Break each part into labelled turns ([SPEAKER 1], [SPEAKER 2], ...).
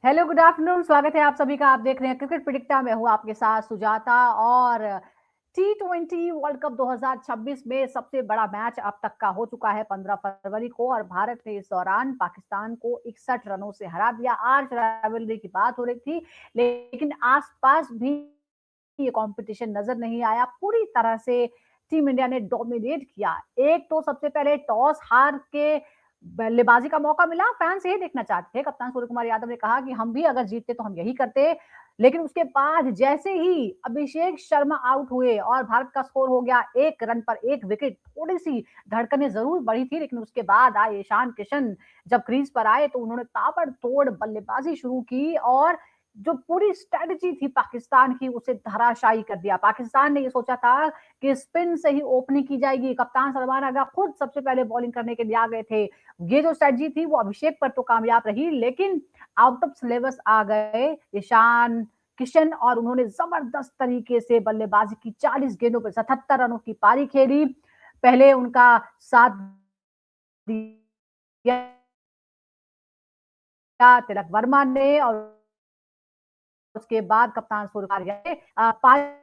[SPEAKER 1] Hello, good afternoon. स्वागत है आप सभी का। आप देख रहे हैं क्रिकेट प्रिडिक्टर। मैं हूं आपके साथ सुजाता। और T20 वर्ल्ड कप 2026 में सबसे बड़ा मैच अब तक का हो चुका है 15 फरवरी को, और भारत ने इस दौरान पाकिस्तान को 61 रनों से हरा दिया। आज राइवलरी की बात हो रही थी, लेकिन आसपास भी ये कंपटीशन नजर नहीं आया। पूरी तरह से टीम इंडिया ने डोमिनेट किया। एक तो सबसे पहले टॉस हार के बल्लेबाजी का मौका मिला। फैंस यही देखना चाहते थे। कप्तान सूर्य कुमार यादव ने कहा कि हम भी अगर जीतते तो हम यही करते। लेकिन उसके बाद जैसे ही अभिषेक शर्मा आउट हुए और भारत का स्कोर हो गया 1 रन पर 1 विकेट, थोड़ी सी धड़कनें जरूर बढ़ी थी, लेकिन उसके बाद आए ईशान किशन। जब क्रीज पर आए तो उन्होंने ताबड़तोड़ बल्लेबाजी शुरू की, और जो पूरी स्ट्रेटजी थी पाकिस्तान की उसे धराशायी कर दिया। पाकिस्तान ने ये सोचा था कि स्पिन से ही ओपनिंग की जाएगी। कप्तान सलमान आगा खुद सबसे पहले बॉलिंग करने के लिए आ गए थे। ये जो स्ट्रेटजी थी वो अभिषेक पर तो कामयाब रही, लेकिन आउट ऑफ सिलेबस आ गए ईशान किशन, और उन्होंने जबरदस्त तरीके से बल्लेबाजी की। 40 गेंदों पर 77 रनों की पारी खेली। पहले उनका साथ दिया तिलक वर्मा ने, और उसके बाद कप्तान सूर्य पारी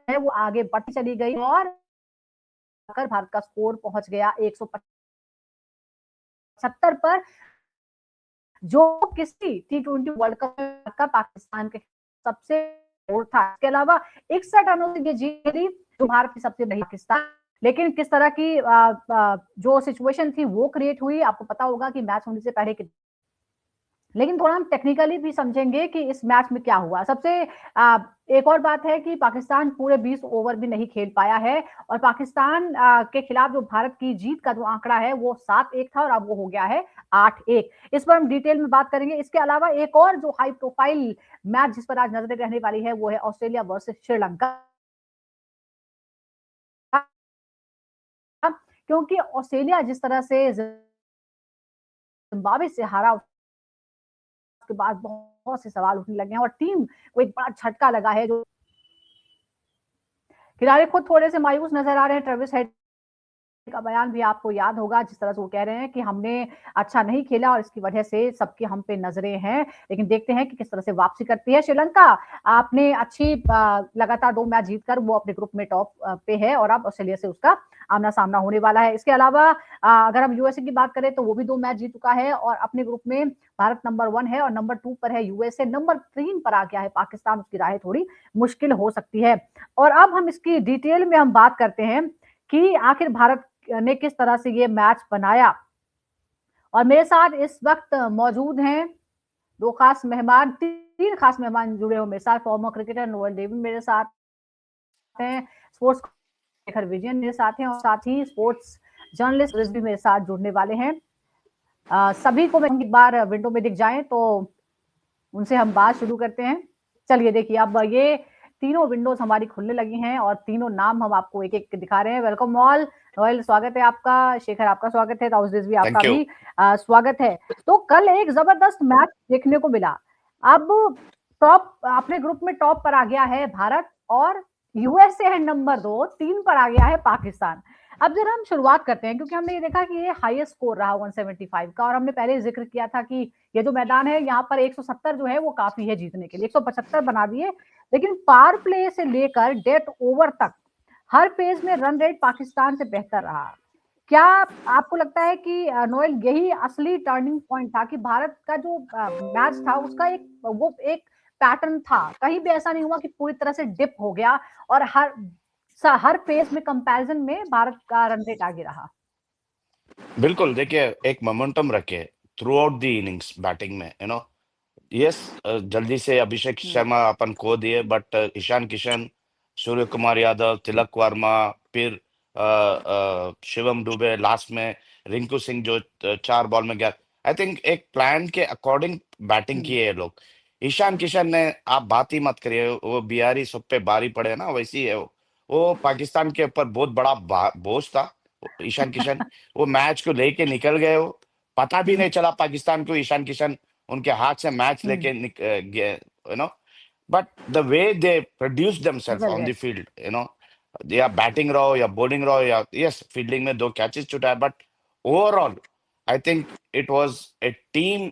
[SPEAKER 1] है वो आगे बढ़ती चली गई, और भारत का स्कोर पहुंच गया 175 पर, जो किसी T20 वर्ल्ड कप का पाकिस्तान के सबसे स्कोर था। इसके अलावा 61 रनों से ये जीत गई, जो भारत की सबसे बड़ी पाकिस्तान। लेकिन किस तरह की जो सिचुएशन थी वो क्रिएट हुई, आपको पता होगा कि मैच होने से पहले। लेकिन थोड़ा हम टेक्निकली भी समझेंगे कि इस मैच में क्या हुआ। एक और बात है कि पाकिस्तान पूरे 20 ओवर भी नहीं खेल पाया है, और पाकिस्तान के खिलाफ जो भारत की जीत का जो आंकड़ा है वो 7-1 था, और अब वो हो गया है 8-1। इस पर हम डिटेल में बात करेंगे। इसके अलावा एक और जो हाई प्रोफाइल मैच जिस पर आज नजरें रहने वाली है वो है ऑस्ट्रेलिया वर्सेस श्रीलंका, क्योंकि ऑस्ट्रेलिया जिस तरह से जिम्बाब्वे से हारा, उसके बाद बहुत से सवाल उठने लगे हैं, और टीम को एक बड़ा झटका लगा है। जो खिलाड़ी खुद थोड़े से मायूस नजर आ रहे हैं। ट्रेविस हेड का बयान भी आपको याद होगा, जिस तरह से वो कह रहे हैं कि हमने अच्छा नहीं खेला और इसकी वजह से सबकी हम पे नजरें हैं। लेकिन देखते हैं कि किस तरह से वापसी करती है श्रीलंका। आपने अच्छी लगातार 2 मैच जीतकर वो अपने ग्रुप में टॉप पे है, और अब ऑस्ट्रेलिया से उसका आमना सामना होने वाला है। इसके अलावा अगर हम यूएसए की बात करें तो वो भी 2 मैच जीत चुका है, और अपने ग्रुप में भारत नंबर 1 है, और नंबर 2 पर है यूएसए। नंबर 3 पर आ गया है पाकिस्तान। उसकी राहें थोड़ी मुश्किल हो सकती है। और अब हम इसकी डिटेल में हम बात करते हैं कि आखिर भारत ने किस तरह से ये मैच बनाया। और मेरे साथ इस वक्त मौजूद हैं 2 खास मेहमान, 3 खास मेहमान जुड़े हो मेरे साथ। फॉर्मर क्रिकेटर नोएल डेविड मेरे साथ हैं, स्पोर्ट्स शेखर विजयन मेरे साथ हैं, और साथ ही स्पोर्ट्स जर्नलिस्ट भी मेरे साथ जुड़ने वाले हैं। सभी को मैं एक बार विंडो में दिख जाएं तो उनसे हम बात शुरू करते हैं। चलिए देखिए, अब ये तीनों विंडोज हमारी खुलने लगी हैं, और तीनों नाम हम आपको एक एक दिखा रहे हैं। Welcome all. नोएल, स्वागत है आपका। शेखर, आपका स्वागत है। ताउसदिस भी, आपका
[SPEAKER 2] थैंक यू।
[SPEAKER 1] भी स्वागत है। तो कल एक जबरदस्त मैच देखने को मिला। अब टॉप अपने ग्रुप में टॉप पर आ गया है भारत, और यूएसए है नंबर 2, 3 पर आ गया है पाकिस्तान। अब जरा हम शुरुआत करते हैं, क्योंकि हमने ये देखा कि ये हाईएस्ट स्कोर रहा 175 का, और हमने पहले जिक्र किया था कि ये जो मैदान है यहाँ पर 170 जो है वो काफी है जीतने के लिए। 175 बना दिए, लेकिन पावर प्ले से लेकर डेथ ओवर तक हर फेज में रन रेट पाकिस्तान से बेहतर रहा। क्या आपको लगता है कि नोएल यही असली टर्निंग पॉइंट था कि भारत का जो मैच था उसका एक पैटर्न था? कहीं भी ऐसा नहीं हुआ कि पूरी तरह से डिप हो गया, और हर फेज में कंपैरिजन में भारत का रन रेट आगे रहा।
[SPEAKER 2] बिल्कुल, देखिए एक मोमेंटम रखे through out the innings batting में, यस। जल्दी से अभिषेक
[SPEAKER 1] हम्म।
[SPEAKER 2] शर्मा अपन खो दिए, बट ईशान किशन, सूर्य कुमार यादव, तिलक वर्मा, फिर शिवम दुबे, लास्ट में रिंकू सिंह जो 4 बॉल में गया। आई थिंक एक प्लान के अकॉर्डिंग बैटिंग
[SPEAKER 1] हम्म।
[SPEAKER 2] किए ये लोग। ईशान किशन ने, आप बात ही मत करिए, वो बिहारी सब पे बारी पड़े ना, वैसी है वो पाकिस्तान के ऊपर बहुत बड़ा बोझ था। ईशान किशन वो मैच को लेके निकल गए। वो पता भी नहीं चला पाकिस्तान को, ईशान किशन उनके हाथ से मैच
[SPEAKER 1] हम्म।
[SPEAKER 2] लेके you know but the way they produce themselves
[SPEAKER 1] निकल
[SPEAKER 2] ऑन
[SPEAKER 1] गए।
[SPEAKER 2] द फील्ड, या बैटिंग रहो या बॉलिंग रहो, या यस फील्डिंग में 2 कैचेस छुटा, but overall I think it was a team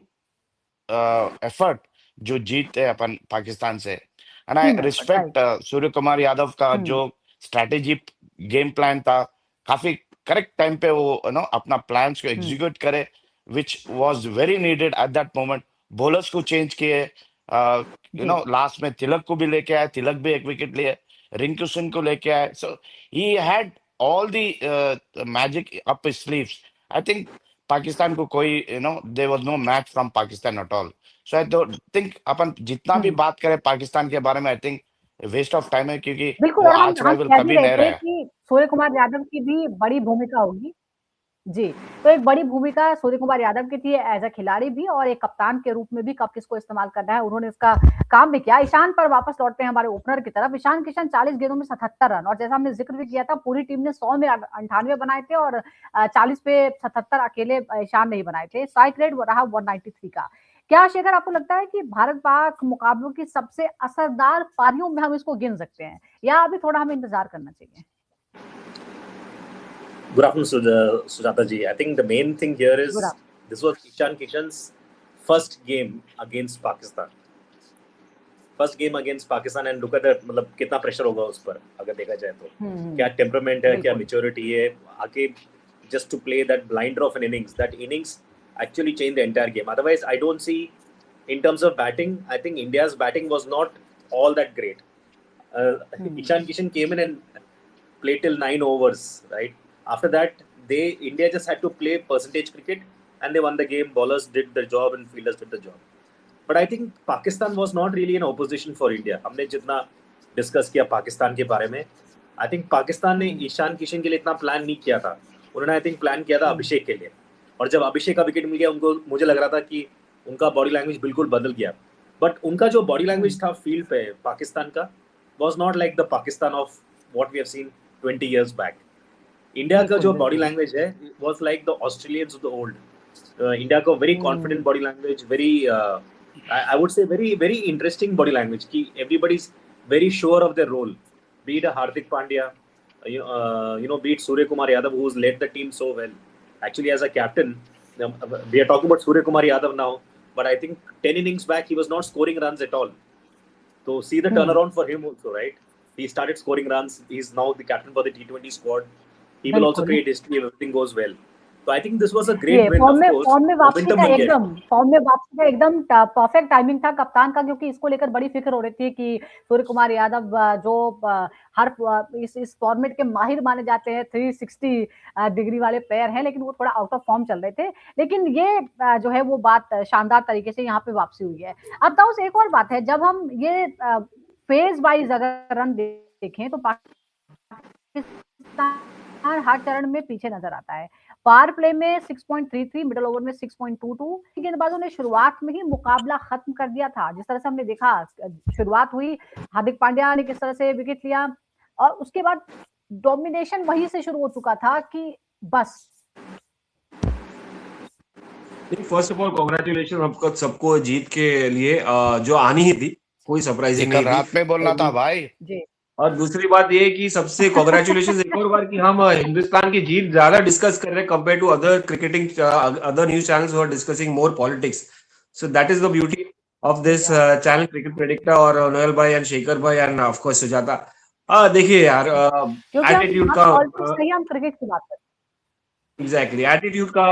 [SPEAKER 2] effort जो जीते अपन पाकिस्तान से। And I
[SPEAKER 1] team effort, right.
[SPEAKER 2] Respect Suryakumar Yadav का
[SPEAKER 1] हम्म।
[SPEAKER 2] जो स्ट्रैटेजी गेम प्लान था, काफी करेक्ट टाइम पे वो अपना प्लान्स को एग्जीक्यूट करे, which was very needed at that moment. Bowlers को चेंज किए,
[SPEAKER 1] जी।
[SPEAKER 2] लास्ट में तिलक को भी लेके आए, तिलक भी एक विकेट लिए, रिंकू सिंह को लेके आए। So he had all the magic up his sleeves. I think Pakistan को कोई there was no match from Pakistan at all. So I don't think अपन जितना भी
[SPEAKER 1] हम्म।
[SPEAKER 2] बात करें पाकिस्तान के बारे में, I think waste of time है, क्योंकि
[SPEAKER 1] बिल्कुल,
[SPEAKER 2] वो
[SPEAKER 1] और हम
[SPEAKER 2] आर्च
[SPEAKER 1] हम
[SPEAKER 2] राइवल
[SPEAKER 1] कह भी
[SPEAKER 2] कभी
[SPEAKER 1] रहे
[SPEAKER 2] नहीं
[SPEAKER 1] थे
[SPEAKER 2] रहे।
[SPEAKER 1] कि सूर्य कुमार यादव की भी बड़ी भूमिका होगी। जी, तो एक बड़ी भूमिका सूर्य कुमार यादव की थी एज अ खिलाड़ी भी, और एक कप्तान के रूप में भी, कब किसको इस्तेमाल करना है उन्होंने उसका काम भी किया। ईशान पर वापस लौटते हैं हमारे ओपनर की तरफ। ईशान किशन 40 गेंदों में 77 रन, और जैसा हमने जिक्र भी किया था, पूरी टीम ने 100 में 98 बनाए थे, और 40 पे 77 अकेले ईशान नहीं बनाए थे। स्ट्राइक रेट रहा 193 का। क्या शेखर, आपको लगता है कि भारत पाक मुकाबलों की सबसे असरदार पारियों में हम इसको गिन सकते हैं, या अभी थोड़ा हमें इंतजार करना चाहिए?
[SPEAKER 3] Good afternoon, Sujata ji. I think the main thing here is this was Ishan Kishan's first game against Pakistan. First game against Pakistan, and look at that, मतलब कितना प्रेशर होगा उस पर अगर देखा जाए तो। क्या टेम्परामेंट है, क्या मेच्योरिटी है, आके just to play that blinder of an innings. That innings actually changed the entire game. Otherwise, I don't see, in terms of batting, I think India's batting was not all that great. Ishan Kishan came in and played till 9 overs, right? After that, India just had to play percentage cricket, and they won the game. Bowlers did the job and fielders did the job. But I think Pakistan was not really an opposition for India. हमने जितना discuss किया पाकिस्तान के बारे में, I think Pakistan ने ईशान किशन के लिए इतना प्लान नहीं किया था। उन्होंने I think प्लान किया था अभिषेक के लिए, और जब अभिषेक का विकेट मिल गया उनको, मुझे लग रहा था कि उनका बॉडी लैंग्वेज बिल्कुल बदल गया। बट उनका जो बॉडी लैंग्वेज था फील्ड पे पाकिस्तान का was not like the Pakistan of what we have seen 20 years back. India का जो बॉडी लैंग्वेज है was like the Australians of the old. India को very confident body language, very I would say very interesting body language की everybody is very sure of their role, be it Hardik Pandya, be it Suryakumar Yadav who has led the team so well. Actually as a captain, we are talking about Surya Kumar Yadav now, but I think 10 innings back he was not scoring runs at all. So see the turnaround for him also, right? He started scoring runs. He's now the captain for the T20 squad. He will also create history if everything goes well. So I think this was a great win, of course.
[SPEAKER 1] Form में वापसी का एकदम perfect timing था कप्तान का, क्योंकि इसको लेकर बड़ी फिक्र हो रही थी कि सूर्य कुमार यादव जो हर इस फॉर्मेट के माहिर माने जाते हैं, 360 डिग्री वाले प्लेयर हैं, लेकिन वो थोड़ा आउट ऑफ फॉर्म चल रहे थे। लेकिन ये जो है वो बात शानदार तरीके से यहाँ पे वापसी हुई है। अब ताऊस, एक और बात है, जब हम ये फेज वाइज अगर रन देखें तो पाकिस्तान हर चरण में पीछे नजर आता है। पावर प्ले में 6.33, मिडिल ओवर में 6.22। गेंदबाजों ने शुरुआत में ही मुकाबला खत्म कर दिया था। जिस तरह से हमने देखा, शुरुआत हुई, हार्दिक पांड्या ने किस तरह से विकेट लिया, और उसके बाद डोमिनेशन वहीं से शुरू हो चुका था कि बस।
[SPEAKER 4] फर्स्ट ऑफ ऑल कांग्रेचुलेशन सबको जीत के लिए, जो आनी ही थी, कोई सरप्राइजिंग नहीं थी।
[SPEAKER 2] रात में बोलना था भाई
[SPEAKER 1] जी।
[SPEAKER 4] और दूसरी बात ये कि सबसे कांग्रेचुलेशन एक और बार कि हम हिंदुस्तान की जीत ज्यादा डिस्कस कर रहे हैं compare to other cricketing other news channels who are discussing more politics. So that is the beauty of this channel cricket predictor, और नोएल भाई एंड शेखर भाई एंड ऑफ कोर्स सुजाता। देखिए यार, एटीट्यूड का
[SPEAKER 1] सही, हम क्रिकेट की बात करते हैं।
[SPEAKER 4] एग्जैक्टली, एटीट्यूड का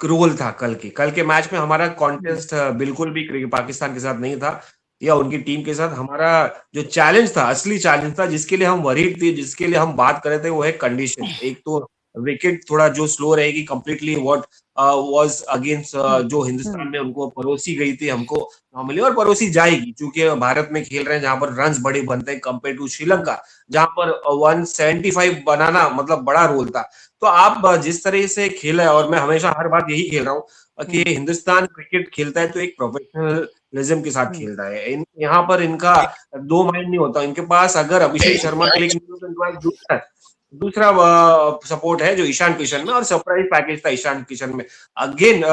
[SPEAKER 4] रोल था कल के मैच में। हमारा कॉन्टेस्ट बिल्कुल भी पाकिस्तान के साथ नहीं था या उनकी टीम के साथ। हमारा जो चैलेंज था, असली चैलेंज था, जिसके लिए हम वरीड थे, जिसके लिए हम बात कर रहे थे, वो है कंडीशन। एक तो विकेट थोड़ा जो स्लो रहेगी, कंप्लीटली व्हाट वाज अगेंस्ट जो हिंदुस्तान में उनको परोसी गई थी हमको नॉर्मली, और परोसी जाएगी, क्योंकि भारत में खेल रहे हैं जहां पर रन्स बड़े बनते हैं कंपेयर टू श्रीलंका, जहां पर 175 बनाना मतलब बड़ा रोल था। तो आप जिस तरह से खेला, और मैं हमेशा हर बात यही खेल रहा हूँ कि हिंदुस्तान क्रिकेट खेलता है तो एक प्रोफेशनलिज्म के साथ खेलता है। यहाँ पर इनका दो माइंड नहीं होता। इनके पास अगर अभिषेक शर्मा के लिए दूसरा सपोर्ट है जो ईशान किशन में, और सरप्राइज पैकेज था ईशान किशन में। अगेन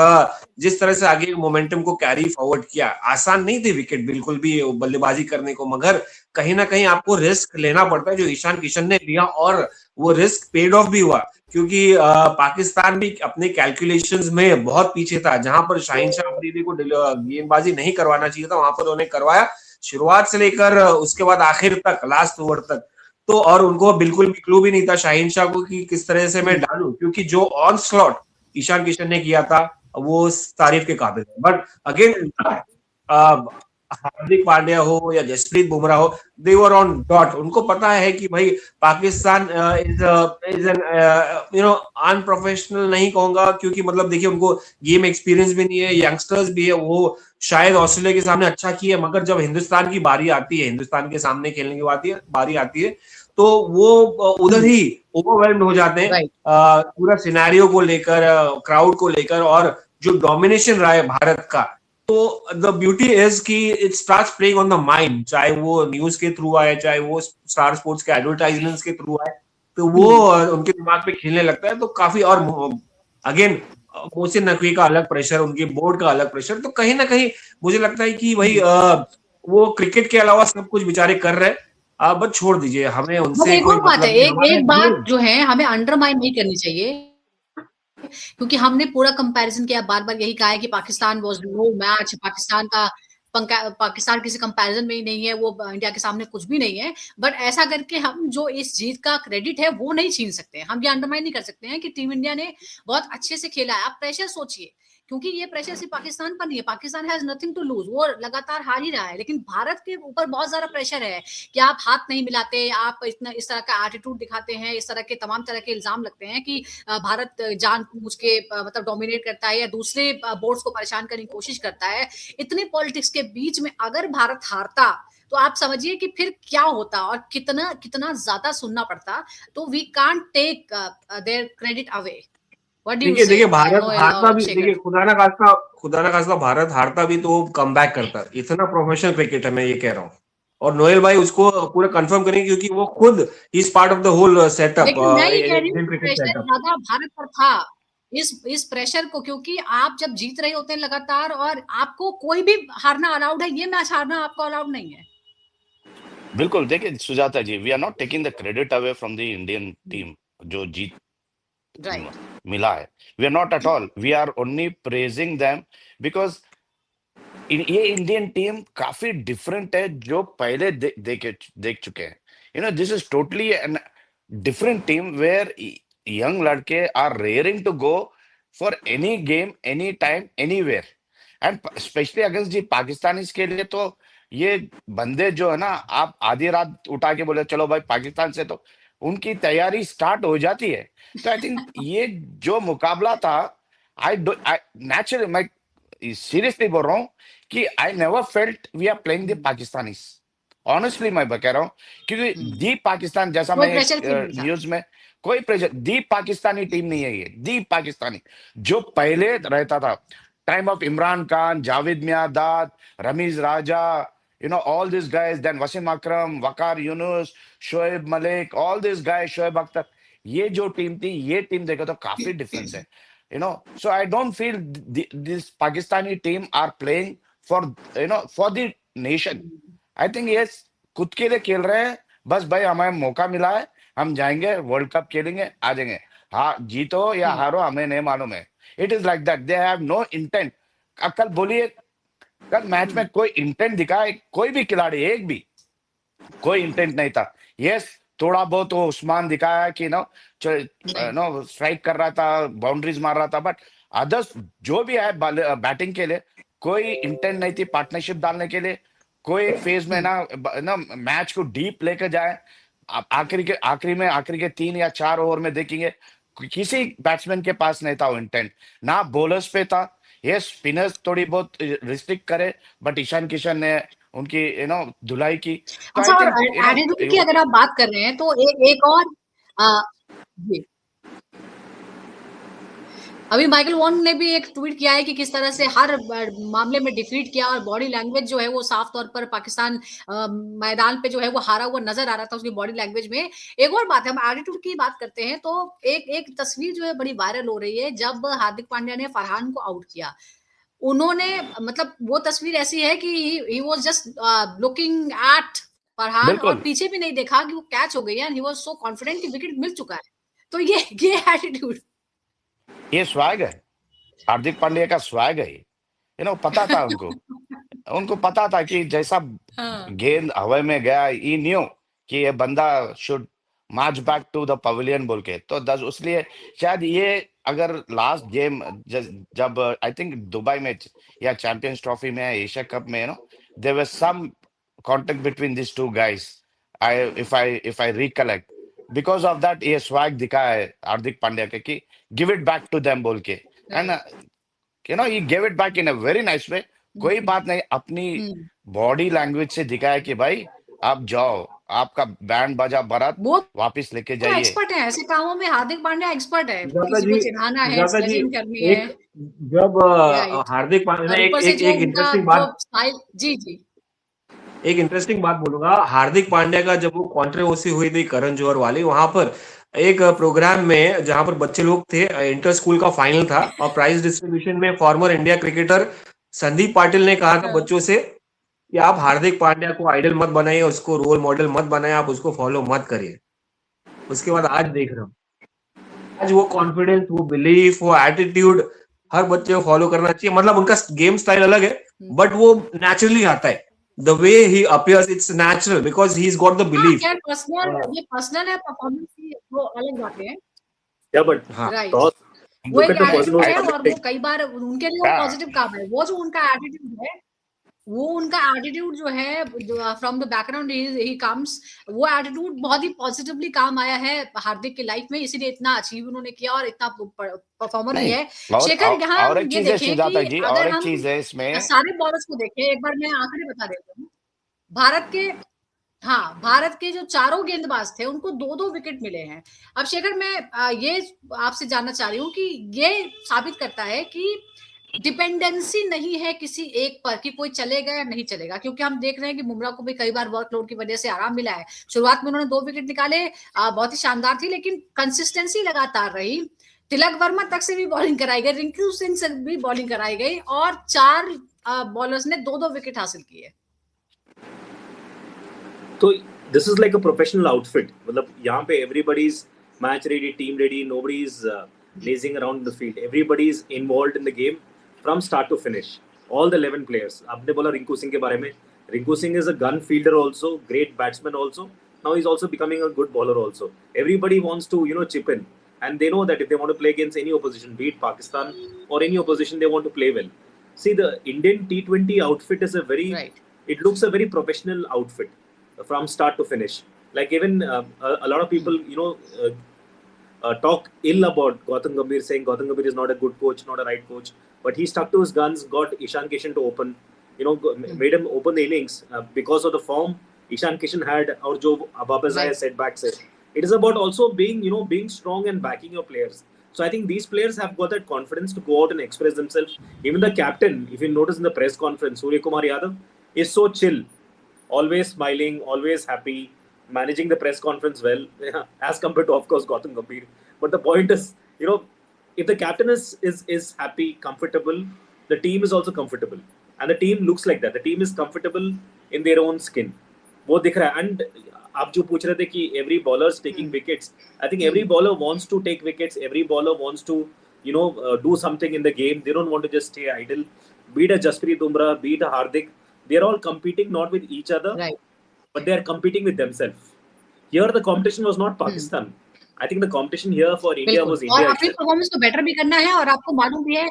[SPEAKER 4] जिस तरह से आगे मोमेंटम को कैरी फॉरवर्ड किया, आसान नहीं थी विकेट बिल्कुल भी बल्लेबाजी करने को, मगर कहीं ना कहीं आपको रिस्क लेना पड़ता है जो ईशान किशन ने लिया, और वो रिस्क पेड ऑफ भी हुआ, क्योंकि पाकिस्तान भी अपने कैलकुलेशंस में बहुत पीछे था। जहां पर शाहीन शाह अफरीदी को गेंदबाजी नहीं करवाना चाहिए था, वहां पर उन्हें करवाया, शुरुआत से लेकर उसके बाद आखिर तक, लास्ट ओवर तक। तो और उनको बिल्कुल भी क्लू भी नहीं था शाहीन शाह को कि किस तरह से मैं डालूं, क्योंकि जो ऑन स्लॉट ईशान किशन ने किया था वो तारीफ के काबिल है। बट अगेन हार्दिक पांड्या हो या जसप्रीत बुमराह हो, दे वर ऑन डॉट। उनको पता है कि भाई पाकिस्तान इज एन अनप्रोफेशनल नहीं कहूंगा, क्योंकि मतलब देखिए उनको गेम एक्सपीरियंस भी नहीं है, यंगस्टर्स भी है, वो शायद ऑस्ट्रेलिया के सामने अच्छा किए, मगर जब हिंदुस्तान की बारी आती है, हिंदुस्तान के सामने खेलने की बारी आती है तो वो उधर ही ओवरवेल्म्ड हो जाते हैं पूरा सिनेरियो को लेकर, क्राउड को लेकर, और जो डोमिनेशन रहा है भारत का। तो द ब्यूटी इज कि it starts playing on the mind, चाहे वो न्यूज के थ्रू आए, चाहे वो स्टार स्पोर्ट्स के एडवर्टाइजमेंट्स के थ्रू आए, तो वो उनके दिमाग पे खेलने लगता है। तो काफी, और अगेन मोहसिन नकवी का अलग प्रेशर, उनके बोर्ड का अलग प्रेशर, तो कहीं ना कहीं मुझे लगता है कि भाई वो क्रिकेट के अलावा सब कुछ बेचारे कर रहे हैं, आप बस छोड़ दीजिए, हमें उनसे
[SPEAKER 5] एक
[SPEAKER 4] कोई
[SPEAKER 5] और बात है, एक बात जो है हमें अंडरमाइन नहीं करनी चाहिए, क्योंकि हमने पूरा कंपैरिजन किया, बार बार यही कहा है कि Pakistan was no match, Pakistan किसी कंपैरिजन में ही नहीं है, वो इंडिया के सामने कुछ भी नहीं है। बट ऐसा करके हम जो इस जीत का क्रेडिट है वो नहीं छीन सकते, हम ये अंडरमाइन नहीं कर सकते हैं कि टीम इंडिया ने बहुत अच्छे से खेला है। आप प्रेशर सोचिए, क्योंकि ये प्रेशर सिर्फ पाकिस्तान पर नहीं है, Pakistan has nothing to lose, वो लगातार हार ही रहा है, लेकिन भारत के ऊपर बहुत ज्यादा प्रेशर है कि आप हाथ नहीं मिलाते, आप इतना इस तरह का एटीट्यूड दिखाते हैं, इस तरह के तमाम तरह के इल्जाम लगते हैं कि भारत जानबूझ के मतलब डोमिनेट करता है या दूसरे बोर्ड्स को परेशान करने की कोशिश करता है। इतनी पॉलिटिक्स के बीच में अगर भारत हारता तो आप समझिए कि फिर क्या होता और कितना कितना ज्यादा सुनना पड़ता। तो we can't take their credit away.
[SPEAKER 4] देखिए भारत हारता भी, देखिए खुदा ना खास्ता भारत हारता भी तो कम बैक करता, इतना प्रोफेशनल क्रिकेट है, मैं ये कह रहा हूँ। और नोएल भाई उसको पूरा कंफर्म करेंगे, क्योंकि वो खुद is part of the whole setup.
[SPEAKER 5] ज्यादा भारत पर था इस प्रेशर को, क्योंकि आप जब जीत रहे होते हैं लगातार और आपको कोई भी हारना अलाउड है, ये मैच हारना आपको अलाउड नहीं है।
[SPEAKER 2] बिल्कुल, देखिए Sujata ji, we are not taking the credit away from the Indian team जो जीत मिला है, we are not at all, we are only praising them, because ये इंडियन टीम काफी डिफरेंट है जो पहले देख चुके हैं। You know, this is totally an different team where young लड़के are raring to go for any game, any time, anywhere, and specially against the Pakistanis के लिए तो ये बंदे जो है ना, आप आधी रात उठा के बोले चलो भाई पाकिस्तान से, तो उनकी तैयारी स्टार्ट हो जाती है। तो आई थिंक ये जो मुकाबला था, आई नेचुरली, मैं सीरियसली बोल रहा हूँ कि I never felt we are playing the Pakistanis, honestly मैं कह रहा हूँ, क्योंकि दी पाकिस्तान जैसा मैं न्यूज में, कोई प्रेशर, दी पाकिस्तानी टीम नहीं है ये, दी पाकिस्तानी जो पहले रहता था, time of Imran Khan, Javed Miandad, Ramiz Raja, you know, all these guys, then Wasim Akram, Waqar Yunus, Shoaib Malik, all these guys, Shoaib Akhtar, ये जो टीम थी, ये टीम देखो तो काफी डिफरेंस है, you know, so I don't feel this Pakistani team are playing for, you know, for the nation. I think yes, खुद के लिए खेल रहे हैं, बस भाई हमें मौका मिला है, हम जाएंगे वर्ल्ड कप खेलेंगे, आ जाएंगे, हाँ जीतो या हारो हमें नहीं मालूम है, it is like that, they have no intent. कल बोलिए, कल मैच में कोई इंटेंट दिखाए, कोई भी खिलाड़ी, एक भी कोई इंटेंट नहीं था। यस, थोड़ा बहुत वो उस्मान दिखाया कि नो स्ट्राइक कर रहा था, बाउंड्रीज मार रहा था, बट अदर्स जो भी है बैटिंग के लिए कोई इंटेंट नहीं थी पार्टनरशिप डालने के लिए, कोई एक फेज में ना मैच को डीप लेकर जाए। आखिरी के 3 या 4 ओवर में देखेंगे किसी बैट्समैन के पास नहीं था वो इंटेंट, ना बॉलर्स पे था। ये स्पिनर्स थोड़ी बहुत रिस्ट्रिक्ट करे, बट ईशान किशन ने उनकी धुलाई की।
[SPEAKER 5] अच्छा, और एटीट्यूड की अगर आप बात कर रहे हैं तो एक और जी, अभी माइकल वॉन ने भी एक ट्वीट किया है कि किस तरह से हर मामले में डिफीट किया, और बॉडी लैंग्वेज जो है वो साफ तौर पर पाकिस्तान मैदान पे जो है वो हारा हुआ नजर आ रहा था उसकी बॉडी लैंग्वेज में। एक और बात है, हम एटीट्यूड की बात करते हैं तो एक तस्वीर जो है बड़ी वायरल हो रही है, जब हार्दिक पांड्या ने फरहान को आउट किया, उन्होंने मतलब वो तस्वीर ऐसी है कि he was just looking at Farhan और पीछे भी नहीं देखा कि वो कैच हो गई है, and he was so confident कि विकेट मिल चुका है। तो ये एटीट्यूड,
[SPEAKER 2] ये स्वैग है, हार्दिक पांड्या का स्वैग है, पता था उनको पता था कि जैसा
[SPEAKER 5] हाँ,
[SPEAKER 2] गेंद हवा में गया, ही न्यू कि ये बंदा should march back to the pavilion बोल के, तो इसलिए शायद ये अगर लास्ट गेम जब आई थिंक दुबई में या चैंपियंस ट्रॉफी में, एशिया कप में, there was some contact between this two guys, if I recollect, because of that ये स्वैग दिखा है हार्दिक पांड्या के कि give it back to them बोल के, and he give it back in a very nice way. कोई बात नहीं, अपनी बॉडी लैंग्वेज से दिखाया कि भाई आप जाओ, आपका बैंड बाजा बारात
[SPEAKER 5] वो
[SPEAKER 2] वापस लेके
[SPEAKER 5] तो
[SPEAKER 2] जाइए।
[SPEAKER 5] एक्सपर्ट है ऐसे कामों में, हार्दिक पांड्या एक्सपर्ट है,
[SPEAKER 4] सुजाता
[SPEAKER 5] किसी
[SPEAKER 4] जी,
[SPEAKER 5] को चिढ़ाना है,
[SPEAKER 4] सुजाता जी,
[SPEAKER 5] स्लेजिंग करनी है,
[SPEAKER 4] एक जब
[SPEAKER 5] राइट।
[SPEAKER 4] हार्दिक पांड्या
[SPEAKER 5] और
[SPEAKER 4] ने
[SPEAKER 5] ऊपर से
[SPEAKER 4] एक
[SPEAKER 5] जो
[SPEAKER 4] एक
[SPEAKER 5] उनका
[SPEAKER 4] इंटरेस्टिंग
[SPEAKER 5] जो
[SPEAKER 4] बात
[SPEAKER 5] स्टाइल, जी
[SPEAKER 4] एक इंटरेस्टिंग बात बोलूंगा। हार्दिक पांड्या का जब वो कंट्रोवर्सी हुई थी करण जौहर वाली, वहां पर एक प्रोग्राम में जहां पर बच्चे लोग थे, इंटर स्कूल का फाइनल था और प्राइज डिस्ट्रीब्यूशन में farmer India cricketer Sandeep Patil ने कहा था
[SPEAKER 5] हाँ।
[SPEAKER 4] बच्चों से कि आप हार्दिक पांड्या को आइडल मत बनाइए, उसको रोल मॉडल मत बनाइए, आप उसको फॉलो मत करिए। उसके बाद आज देख रहा हूँ, आज वो कॉन्फिडेंस, वो बिलीफ, वो एटीट्यूड हर बच्चे को फॉलो करना चाहिए। मतलब उनका गेम स्टाइल अलग है, बट वो नेचुरली आता है। The way he appears, it's natural because he got the belief.
[SPEAKER 5] खैर ये पर्सनल है, परफॉर्मेंस की वो अलग बातें हैं,
[SPEAKER 3] Yeah, but
[SPEAKER 5] राइट।
[SPEAKER 3] Toss,
[SPEAKER 5] वो
[SPEAKER 3] look
[SPEAKER 5] एक
[SPEAKER 3] at the person
[SPEAKER 5] attitude
[SPEAKER 3] who's
[SPEAKER 5] है और वो
[SPEAKER 3] commenting.
[SPEAKER 5] कई बार उनके लिए वो
[SPEAKER 2] Yeah.
[SPEAKER 5] पॉजिटिव काम है। वो जो उनका एटीट्यूड है, वो उनका एटीट्यूड जो है, from the background he comes, वो एटीट्यूड बहुत ही पॉजिटिवली काम आया है हार्दिक की लाइफ में, इसीलिए इतना अचीव उन्होंने किया और इतना परफॉर्मर भी
[SPEAKER 2] नहीं,
[SPEAKER 5] है।
[SPEAKER 2] और
[SPEAKER 5] शेखर, यहाँ
[SPEAKER 2] और
[SPEAKER 5] हम
[SPEAKER 2] एक
[SPEAKER 5] ये
[SPEAKER 2] चीज है
[SPEAKER 5] देखें
[SPEAKER 2] सुजाता
[SPEAKER 5] कि
[SPEAKER 2] जी,
[SPEAKER 5] अगर
[SPEAKER 2] और एक
[SPEAKER 5] हम
[SPEAKER 2] चीज है इसमें,
[SPEAKER 5] सारे बॉलर्स को देखें, एक बार मैं आंकड़े बता देता हूँ। भारत के जो चारों गेंदबाज थे उनको 2-2 विकेट मिले हैं। अब शेखर, मैं ये आपसे जानना चाह रही हूँ कि ये साबित करता है कि डिपेंडेंसी नहीं है किसी एक पर कि कोई चलेगा या नहीं चलेगा, क्योंकि हम देख रहे हैं कि बुमराह को भी कई बार वर्कलोड की वजह से आराम मिला है। शुरुआत में उन्होंने 2 विकेट निकाले, बहुत ही शानदार थी, लेकिन कंसिस्टेंसी लगातार रही। तिलक वर्मा तक से भी बॉलिंग कराई गई, रिंकू सिंह से भी बॉलिंग कराई गई और 4 बॉलर्स ने 2-2 विकेट हासिल किए।
[SPEAKER 3] So this is like a professional outfit. मतलब यहाँ पे everybody is match ready, team ready. Nobody is lazing around in the field. Everybody is involved in the game from start to finish. All the 11 players. आपने बोला रिंकू सिंह के बारे में. Rinku Singh is a gun fielder also, great batsman also. Now he's also becoming a good bowler also. Everybody wants to chip in, and they know that if they want to play against any opposition, be it Pakistan or any opposition, they want to play well. See, the Indian T20 outfit is a very.
[SPEAKER 5] Right.
[SPEAKER 3] It looks a very professional outfit from start to finish. Like even a lot of people, talk ill about Gautam Gambhir, saying Gautam Gambhir is not a good coach, not a right coach. But he stuck to his guns, got Ishan Kishan to open, made him open the innings because of the form Ishan Kishan had, or jo Ababaz
[SPEAKER 5] Right.
[SPEAKER 3] setbacks. It is about also being strong and backing your players. So I think these players have got that confidence to go out and express themselves. Even the captain, if you notice in the press conference, Surya Kumar Yadav is so chill. Always smiling, always happy, managing the press conference well, as compared to, of course, Gautam Gambhir. But the point is, if the captain is happy, comfortable, the team is also comfortable, and the team looks like that. The team is comfortable in their own skin. वो दिख रहा है. And आप जो पूछ रहे थे कि every bowler is taking wickets. I think every bowler wants to take wickets. Every bowler wants to, do something in the game. They don't want to just stay idle. Be it a Jasprit Bumrah, be it a Hardik. They're all competing not with each other,
[SPEAKER 5] Right.
[SPEAKER 3] but they're competing with themselves. Here the competition was not Pakistan. I think the competition here for India was India.
[SPEAKER 5] और अपनी performance को better भी करना है, और आपको मालूम भी है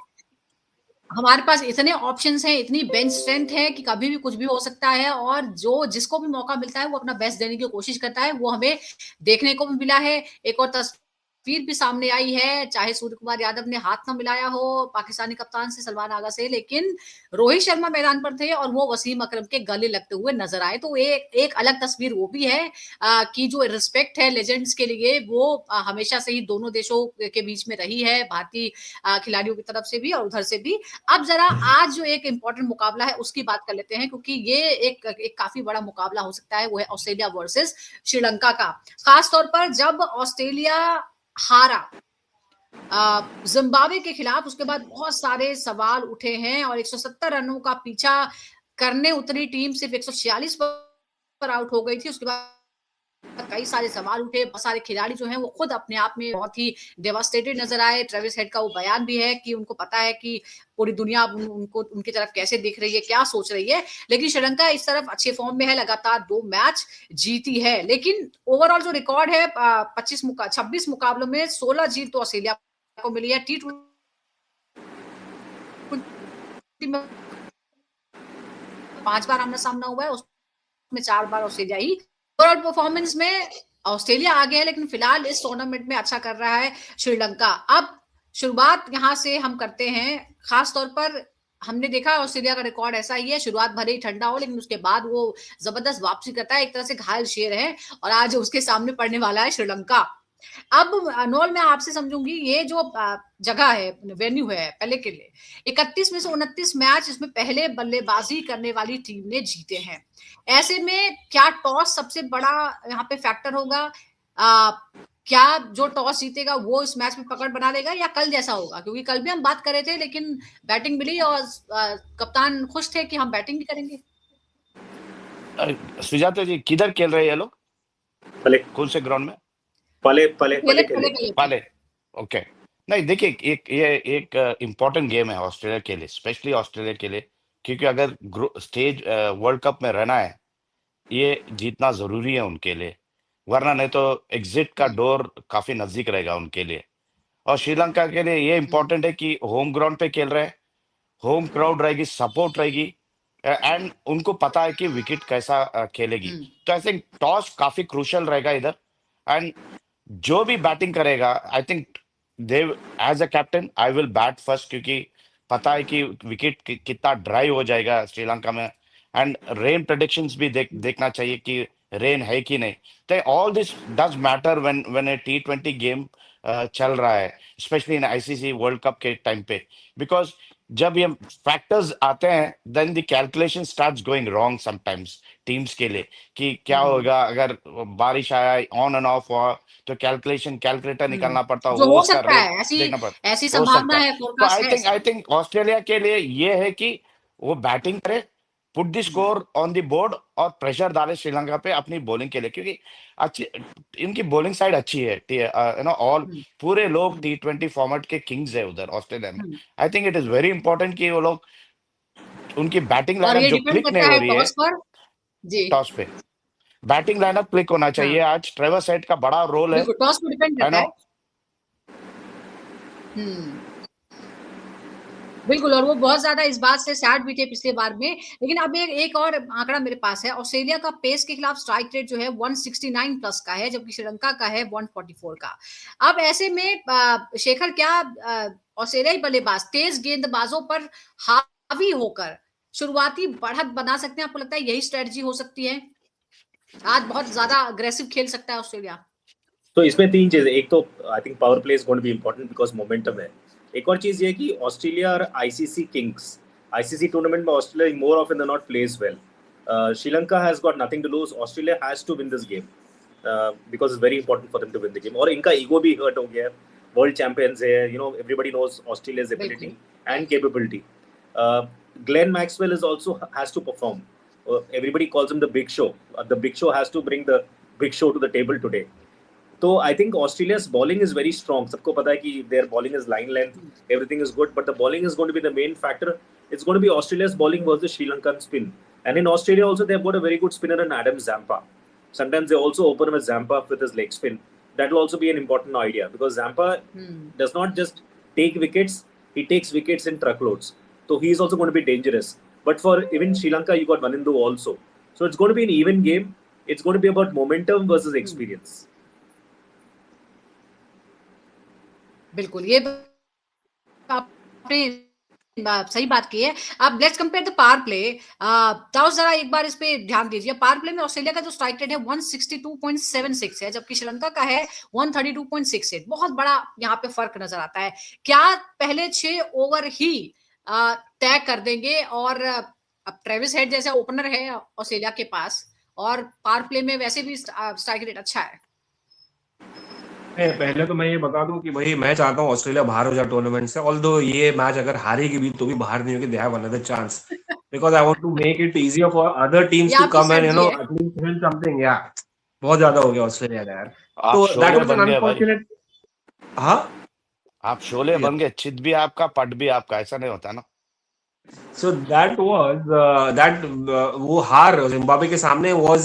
[SPEAKER 5] हमारे पास इतने ऑप्शंस हैं, इतनी बेंच स्ट्रेंथ है कि कभी भी कुछ भी हो सकता है, और जिसको भी मौका मिलता है वो अपना बेस्ट देने की कोशिश करता है। वो हमें देखने को भी मिला है। एक और तस्वीर भी सामने आई है, चाहे सूर्य कुमार यादव ने हाथ न मिलाया हो पाकिस्तानी कप्तान से, सलमान आगा से, लेकिन रोहित शर्मा मैदान पर थे और वो वसीम अकरम के गले लगते हुए नजर आए। तो एक अलग तस्वीर वो भी है कि जो रिस्पेक्ट है लेजेंड्स के लिए, वो हमेशा से ही दोनों देशों के बीच में रही है, भारतीय खिलाड़ियों की तरफ से भी और उधर से भी। अब जरा आज जो एक इंपॉर्टेंट मुकाबला है उसकी बात कर लेते हैं, क्योंकि ये एक काफी बड़ा मुकाबला हो सकता है। वो है ऑस्ट्रेलिया वर्सेस श्रीलंका का। खासतौर पर जब ऑस्ट्रेलिया हारा जिम्बाब्वे के खिलाफ, उसके बाद बहुत सारे सवाल उठे हैं और 170 रनों का पीछा करने उतरी टीम सिर्फ 146 पर आउट हो गई थी। उसके बाद कई सारे सवाल उठे, बहुत सारे खिलाड़ी जो हैं वो खुद अपने आप में बहुत ही डेवास्टेटेड नजर आए। ट्रेविस हेड का वो बयान भी है कि उनको पता है कि पूरी दुनिया उनको उनकी तरफ कैसे देख रही है, क्या सोच रही है, लेकिन श्रीलंका इस तरफ अच्छे फॉर्म में है, लगातार 2 मैच जीती है। लेकिन ओवरऑल जो रिकॉर्ड है 26 मुकाबलों में 16 जीत तो ऑस्ट्रेलिया को मिली है। T20 में 5 बार आमना सामना हुआ है, उसमें 4 बार ऑस्ट्रेलिया ही। ओवरऑल परफॉर्मेंस में ऑस्ट्रेलिया आगे है, लेकिन फिलहाल इस टूर्नामेंट में अच्छा कर रहा है श्रीलंका। अब शुरुआत यहां से हम करते हैं, खास तौर पर हमने देखा ऑस्ट्रेलिया का रिकॉर्ड ऐसा ही है, शुरुआत भले ही ठंडा हो लेकिन उसके बाद वो जबरदस्त वापसी करता है, एक तरह से घायल शेर है और आज उसके सामने पड़ने वाला है श्रीलंका। अब अनमोल मैं आपसे समझूंगी, ये जो जगह है, वेन्यू है पहले के लिए, 31 में से 29 मैच इसमें पहले बल्लेबाजी करने वाली टीम ने जीते हैं। ऐसे में क्या टॉस सबसे बड़ा यहाँ पे फैक्टर होगा? क्या जो टॉस जीतेगा वो इस मैच में पकड़ बना लेगा या कल जैसा होगा? क्योंकि कल भी हम बात कर रहे थे लेकिन बैटिंग मिली और कप्तान खुश थे कि हम बैटिंग भी करेंगे।
[SPEAKER 2] सुजाता जी किधर खेल रहे हैं ये लोग?
[SPEAKER 3] पले
[SPEAKER 2] कौन से ग्राउंड में?
[SPEAKER 3] पले।
[SPEAKER 2] ओके, नहीं देखिए, ये एक इम्पोर्टेंट गेम है ऑस्ट्रेलिया के लिए, स्पेशली ऑस्ट्रेलिया के लिए, क्योंकि अगर स्टेज वर्ल्ड कप में रहना है, ये जीतना जरूरी है उनके लिए, वरना नहीं तो एग्जिट का डोर काफी नजदीक रहेगा उनके लिए। और श्रीलंका के लिए ये इम्पोर्टेंट है कि होम ग्राउंड पे खेल रहे हैं, होम क्राउड रहेगी, सपोर्ट रहेगी, एंड उनको पता है कि विकेट कैसा खेलेगी। तो आई थिंक टॉस काफी क्रूशियल रहेगा इधर, एंड जो भी बैटिंग करेगा, I think they as a captain I will bat first, क्योंकि पता है कि विकेट कितना ड्राई हो जाएगा श्रीलंका में, एंड रेन प्रेडिक्शंस भी देखना चाहिए कि रेन है कि नहीं। तो all this does matter when a T20 game चल रहा है, specially in ICC world cup के टाइम पे, बिकॉज जब ये फैक्टर्स आते हैं then the calculation starts going wrong sometimes teams के लिए, कि क्या होगा अगर बारिश आया, ऑन एंड ऑफ हुआ, तो कैलकुलेटर निकालना पड़ता है,
[SPEAKER 5] जो
[SPEAKER 2] वो
[SPEAKER 5] हो
[SPEAKER 2] उसका
[SPEAKER 5] सकता है,
[SPEAKER 2] रेट देखना पड़ता
[SPEAKER 5] ऐसी
[SPEAKER 2] हो
[SPEAKER 5] संभावना
[SPEAKER 2] सकता
[SPEAKER 5] है,
[SPEAKER 2] है। तो
[SPEAKER 5] फोरकास्ट है।
[SPEAKER 2] आई थिंक ऑस्ट्रेलिया के लिए ये है कि वो बैटिंग करे, put the score on the board और प्रेशर डाले श्रीलंका पे अपनी बॉलिंग के लिए, क्योंकि अच्छी इनकी बॉलिंग साइड अच्छी है, यू नो ऑल पूरे लोग T20 फॉर्मेट के किंग्स है उधर ऑस्ट्रेलिया में। I think it is very important कि वो लोग उनकी बैटिंग
[SPEAKER 5] और
[SPEAKER 2] लाइनअप
[SPEAKER 5] ये
[SPEAKER 2] जो
[SPEAKER 5] डिपेंड
[SPEAKER 2] क्लिक नहीं
[SPEAKER 5] करता
[SPEAKER 2] हो
[SPEAKER 5] है
[SPEAKER 2] रही है
[SPEAKER 5] टॉस पर जी,
[SPEAKER 2] टॉस पे, बैटिंग लाइनअप क्लिक होना चाहिए। आज ट्रेविस हेड का बड़ा रोल है,
[SPEAKER 5] बिल्कुल टॉस पर डिपेंड
[SPEAKER 2] है
[SPEAKER 5] करता
[SPEAKER 2] ना?
[SPEAKER 5] है। बिल्कुल, और वो बहुत ज्यादा इस बात से सैड भी थे पिछले बार में। लेकिन अब एक और आंकड़ा मेरे पास है, ऑस्ट्रेलिया का पेस के खिलाफ स्ट्राइक रेट जो है 169 प्लस का है, जबकि श्रीलंका का है 144 का। अब ऐसे में शेखर, क्या ऑस्ट्रेलियाई बल्लेबाज तेज गेंदबाजों पर हावी होकर शुरुआती बढ़त बना सकते हैं? आपको लगता है यही स्ट्रेटजी हो सकती है? आज बहुत ज्यादा अग्रेसिव खेल सकता है ऑस्ट्रेलिया।
[SPEAKER 3] तो इसमें 3 चीजें, एक तो I think power play is going to be important because momentum है। एक और चीज ये कि ऑस्ट्रेलिया और ICC किंग्स, ICC टूर्नामेंट में Australia more often than not plays well. Sri Lanka has got nothing to lose, Australia has to win this game because it's very important for them to win the game. और इनका ego भी hurt हो गया है, world champions है, you no everybody knows Australia's ability and capability. Glenn Maxwell is also has to perform. Everybody calls him the big show. The big show has to bring the big show to the table today. तो I think Australia's bowling is very strong. सबको पता है कि their bowling is line length, everything is good, but the bowling is going to be the main factor. It's going to be Australia's bowling versus Sri Lankan spin. And in Australia also they've got a very good spinner in Adam Zampa. Sometimes they also open with Zampa with his leg spin. That will also be an important idea because Zampa does not just take wickets, he takes wickets in truckloads. So he is also going to be dangerous. But for even Sri Lanka, you got Vanindu also. So it's going to be an even game. It's going to be about momentum versus experience.
[SPEAKER 5] बिल्कुल, ये आपने सही बात की है। अब let's compare the power play. ताऊ जरा एक बार इस पे ध्यान दीजिए। पावर प्ले में ऑस्ट्रेलिया का जो स्ट्राइक रेट है 162.76 है, जबकि श्रीलंका का है 132.68। बहुत बड़ा यहाँ पे फर्क नजर आता है। क्या पहले 6 ओवर ही तय कर देंगे? और अब ट्रेविस हेड जैसा ओपनर है ऑस्ट्रेलिया के पास, और पावर प्ले में वैसे भी स्ट्राइक रेट अच्छा है।
[SPEAKER 4] पहले तो मैं ये बता दूं कि भाई मैं चाहता हूँ ऑस्ट्रेलिया बाहर हो जाए टूर्नामेंट से, ऑल्दो ये मैच अगर हारेगी भी तो भी बाहर नहीं होगी, they have another chance, because I want to make it easier for other teams to come and you know at least win something. या बहुत ज्यादा हो गया ऑस्ट्रेलिया का यार।
[SPEAKER 2] आप
[SPEAKER 4] तो दैट
[SPEAKER 2] शोले
[SPEAKER 4] वाज एन
[SPEAKER 2] बन गए भाई,
[SPEAKER 4] अनफॉर्चुनेट। हाँ
[SPEAKER 2] आप शोले बन गए, चित भी आपका पट भी आपका, ऐसा नहीं होता ना।
[SPEAKER 4] सो दैट वाज दैट वो हार जिम्बाब्वे के सामने was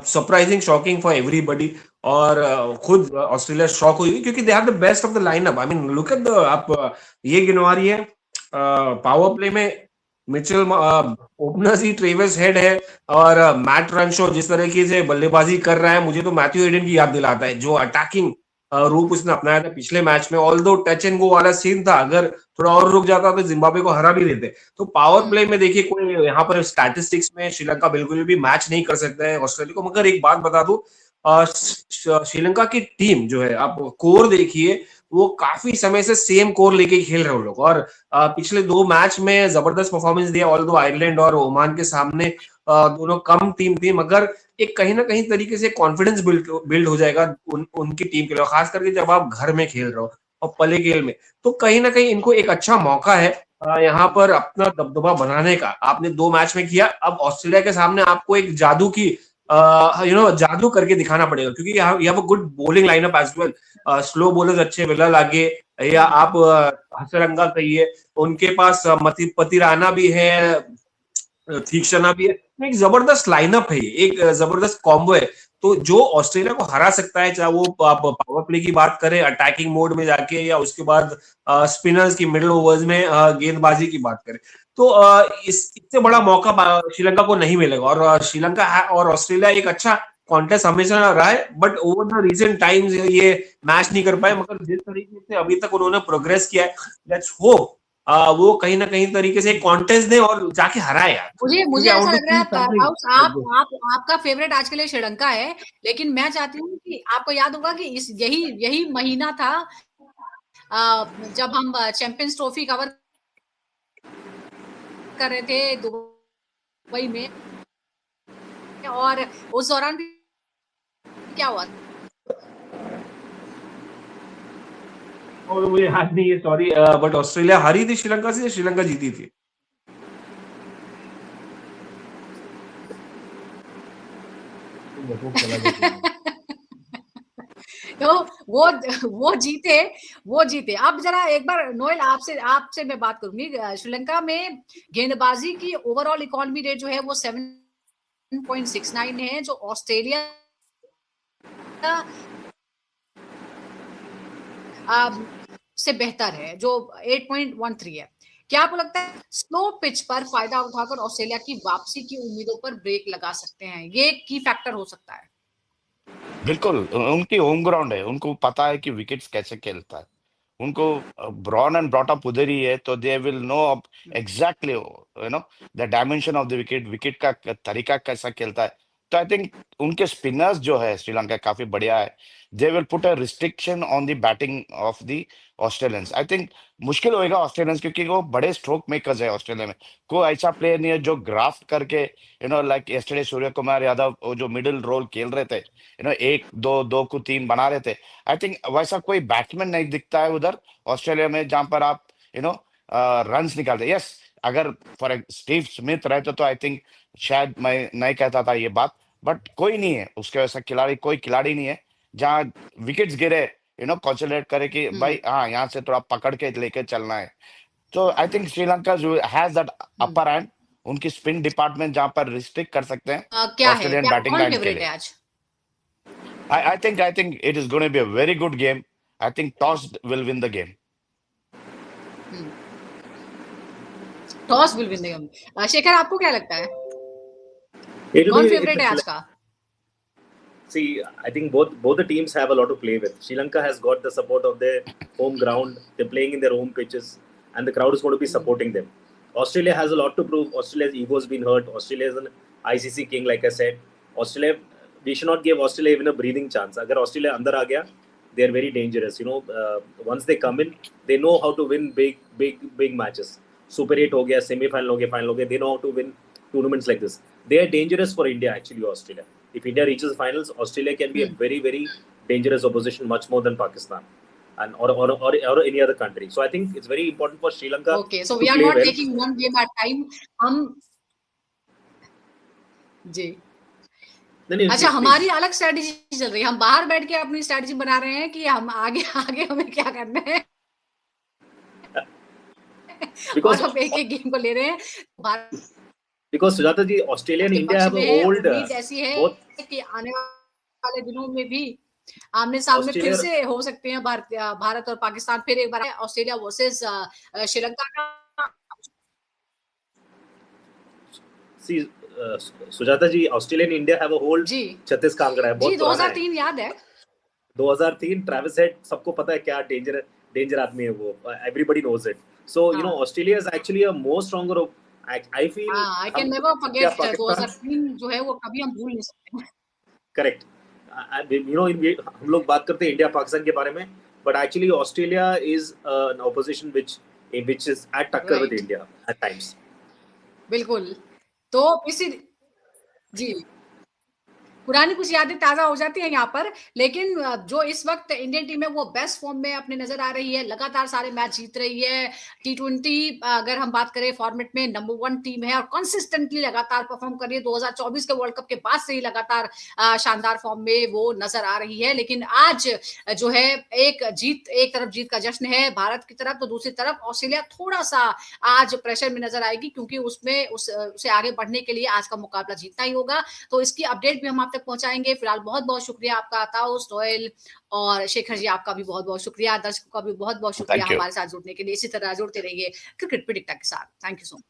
[SPEAKER 4] surprising, shocking for everybody. और खुद ऑस्ट्रेलिया शॉक हुई क्योंकि they have the best of the lineup. I mean look at the, आप ये गिनवा रही है पावर प्ले में मिचेल ओपनर्स ही ट्रेविस हेड है, और मैट रनशॉ जिस तरीके से बल्लेबाजी कर रहा है, मुझे तो मैथ्यू हेडन की याद दिलाता है, जो अटैकिंग रूप उसने अपनाया था पिछले मैच में। ऑल्दो टच एंड गो वाला सीन था, अगर थोड़ा और रुक जाता तो जिम्बाब्वे को हरा भी देते। तो पावर प्ले में देखिए, कोई यहाँ पर स्टैटिस्टिक्स में श्रीलंका बिल्कुल भी मैच नहीं कर सकता है ऑस्ट्रेलिया को। मगर एक बात बता दूं, श्रीलंका की टीम जो है, आप कोर देखिए, वो काफी समय से सेम कोर लेके खेल रहे हैं लोग। और पिछले 2 मैच में जबरदस्त परफॉर्मेंस दिया, ऑल्दो आयरलैंड और ओमान के सामने दोनों कम टीम थी, मगर एक कहीं ना कहीं तरीके से कॉन्फिडेंस बिल्ड हो जाएगा उनकी टीम के लिए, खास करके जब आप घर में खेल रहे हो और पले खेल में। तो कहीं ना कहीं इनको एक अच्छा मौका है यहाँ पर अपना दबदबा बनाने का। आपने 2 मैच में किया, अब ऑस्ट्रेलिया के सामने आपको एक जादू की जादू करके दिखाना पड़ेगा, क्योंकि you have a good bowling lineup as well. Slow bowlers अच्छे, विला आगे, या आप हसरंगा कहिए, उनके पास पतिराना भी है, तीक्ष्णा भी है। एक जबरदस्त लाइनअप है, एक जबरदस्त कॉम्बो है। तो जो ऑस्ट्रेलिया को हरा सकता है, चाहे वो पावर प्ले की बात करें अटैकिंग मोड में जाके, या उसके बाद स्पिनर्स की मिडिल ओवर्स में गेंदबाजी की बात करें, तो इससे बड़ा मौका श्रीलंका को नहीं मिलेगा। और श्रीलंका और ऑस्ट्रेलिया एक अच्छा कॉन्टेस्ट हमेशा रहा है, but over the recent times ये मैच नहीं कर पाए। मगर जिस तरीके से अभी तक उन्होंने प्रोग्रेस किया है, लेट्स होप वो कहीं ना कहीं तरीके से कॉन्टेस्ट दे और जाके हराए यार।
[SPEAKER 5] मुझे ऐसा लग रहा है आपका फेवरेट आज के लिए श्रीलंका है, लेकिन मैं चाहती हूँ कि आपको याद होगा कि यही महीना था जब हम चैंपियंस ट्रॉफी कवर कर रहे थे दुबई में, और उस दौरान भी क्या हुआ?
[SPEAKER 4] और मुझे याद नहीं है, सॉरी, बट ऑस्ट्रेलिया हारी थी श्रीलंका से, श्रीलंका जीती थी।
[SPEAKER 5] तो वो जीते। अब जरा एक बार नोएल आपसे मैं बात करूंगी। श्रीलंका में गेंदबाजी की ओवरऑल इकोनॉमी रेट जो है वो 7.69 है, जो ऑस्ट्रेलिया से बेहतर है, जो 8.13 है। क्या आपको लगता है स्लो पिच पर फायदा उठाकर ऑस्ट्रेलिया की वापसी की उम्मीदों पर ब्रेक लगा सकते हैं? ये की फैक्टर हो सकता है।
[SPEAKER 2] बिल्कुल, उनकी होम ग्राउंड है, उनको पता है कि विकेट्स कैसे खेलता है। उनको ब्रॉन एंड ब्रॉट अप उधर ही है, तो they will know exactly the dimension of the wicket, wicket का तरीका कैसा खेलता है। तो आई थिंक उनके स्पिनर्स जो है श्रीलंका काफी बढ़िया है। They will put a restriction on the batting of the Australians. I think मुश्किल होएगा ऑस्ट्रेलियंस, क्योंकि वो बड़े स्ट्रोक मेकर्स है ऑस्ट्रेलिया में। कोई ऐसा प्लेयर नहीं है जो ग्राफ्ट करके लाइक यस्टरडे सूर्य कुमार यादव वो जो मिडिल रोल खेल रहे थे, 1 2 2 को 3 बना रहे थे। आई थिंक वैसा कोई बैट्समैन नहीं दिखता है उधर ऑस्ट्रेलिया में, जहां पर आप रन्स निकालते। यस, अगर फॉर स्टीव स्मिथ रहते तो आई थिंक शायद मैं नहीं कहता था ये बात, बट कोई नहीं है उसके वैसा खिलाड़ी, कोई खिलाड़ी नहीं है जहां विकेट्स गिरे कॉन्सेंट्रेट करे कि भाई हाँ यहाँ से थोड़ा पकड़ के लेके चलना है। तो I think Sri Lanka has that upper hand, उनकी स्पिन डिपार्टमेंट जहां पर रिस्ट्रिक्ट कर सकते हैं
[SPEAKER 5] क्या है,
[SPEAKER 2] ऑस्ट्रेलियन बैटिंग लाइन के
[SPEAKER 5] फेवरेट
[SPEAKER 2] लिए।
[SPEAKER 5] है आज?
[SPEAKER 2] I think it is going to be a very good game. I think toss will win the game.
[SPEAKER 5] Toss will win the game. Shekhar, आपको क्या लगता है कौन फेवरेट है आज का?
[SPEAKER 3] See, I think both the teams have a lot to play with. Sri Lanka has got the support of their home ground. They're playing in their home pitches, and the crowd is going to be supporting them. Australia has a lot to prove. Australia's ego has been hurt. Australia is an ICC king, like I said. Australia, we should not give Australia even a breathing chance. Agar Australia andar aa gaya, they are very dangerous. Once they come in, they know how to win big matches. Super 8 ho gaya, semi-final ho gaya, final ho gaya. They know how to win tournaments like this. They are dangerous for India, actually, Australia. If India reaches the finals, Australia can be a very, very dangerous opposition, much more than Pakistan and or any other country. So I think it's very important for Sri Lanka.
[SPEAKER 5] Okay, so we are not taking one game at time. हम जी
[SPEAKER 3] नहीं,
[SPEAKER 5] अच्छा,
[SPEAKER 3] please,
[SPEAKER 5] हमारी
[SPEAKER 3] please.
[SPEAKER 5] अलग strategy चल रही है, हम बाहर बैठ के अपनी स्ट्रेटेजी बना रहे हैं कि हम आगे आगे हमें क्या करना है
[SPEAKER 3] Because
[SPEAKER 5] और हम एक एक गेम को ले रहे हैं।
[SPEAKER 3] because Sujata ji, Australia and
[SPEAKER 5] के
[SPEAKER 3] इंडिया
[SPEAKER 5] पक्ष
[SPEAKER 3] हैव
[SPEAKER 5] में
[SPEAKER 3] अ
[SPEAKER 5] है,
[SPEAKER 3] ओल्ड
[SPEAKER 5] उम्मीद ऐसी है
[SPEAKER 3] बहुत
[SPEAKER 5] कि आने वाले दिनों में भी आमने सामने फिर
[SPEAKER 3] ऑस्ट्रेलिया
[SPEAKER 5] से हो सकते हैं भारत और पाकिस्तान फिर एक बार ऑस्ट्रेलिया वर्सेस श्रीलंका का।
[SPEAKER 3] सी Sujata ji, Australia and India have a old
[SPEAKER 5] जी
[SPEAKER 3] 36 का आंकड़ा है,
[SPEAKER 5] जी,
[SPEAKER 3] बहुत पुराना है।
[SPEAKER 5] 2003 याद है।
[SPEAKER 3] 2003 ट्रेविस हेड, सबको पता है क्या डेंजर आदमी है वो, everybody knows it. So you know Australia is actually a more stronger, I feel.
[SPEAKER 5] I can never forget 2003 जो है वो कभी हम भूल नहीं सकते।
[SPEAKER 3] करेक्ट। यू नो हम लोग बात करते हैं इंडिया पाकिस्तान के बारे में, but actually Australia is an opposition which is at टक्कर विद इंडिया एट टाइम्स।
[SPEAKER 5] बिल्कुल, तो इसी जी पुरानी कुछ यादें ताजा हो जाती हैं यहाँ पर, लेकिन जो इस वक्त इंडियन टीम है वो बेस्ट फॉर्म में अपने नजर आ रही है, लगातार सारे मैच जीत रही है। T20 अगर हम बात करें फॉर्मेट में नंबर 1 टीम है और कंसिस्टेंटली लगातार परफॉर्म कर रही है। 2024 के वर्ल्ड कप के बाद से ही लगातार शानदार फॉर्म में वो नजर आ रही है। लेकिन आज जो है एक तरफ जीत का जश्न है भारत की तरफ, तो दूसरी तरफ ऑस्ट्रेलिया थोड़ा सा आज प्रेशर में नजर आएगी, क्योंकि उसमें उसे आगे बढ़ने के लिए आज का मुकाबला जीतना ही होगा। तो इसकी अपडेट भी हम आप तक पहुंचाएंगे। फिलहाल बहुत बहुत शुक्रिया आपका ताउस, रोयल और शेखर जी, आपका भी बहुत बहुत शुक्रिया। दर्शकों का भी बहुत बहुत शुक्रिया
[SPEAKER 2] Thank you.
[SPEAKER 5] हमारे साथ जुड़ने के लिए। इसी तरह जुड़ते रहिए क्रिकेट प्रेडिक्टर के साथ। Thank you so much.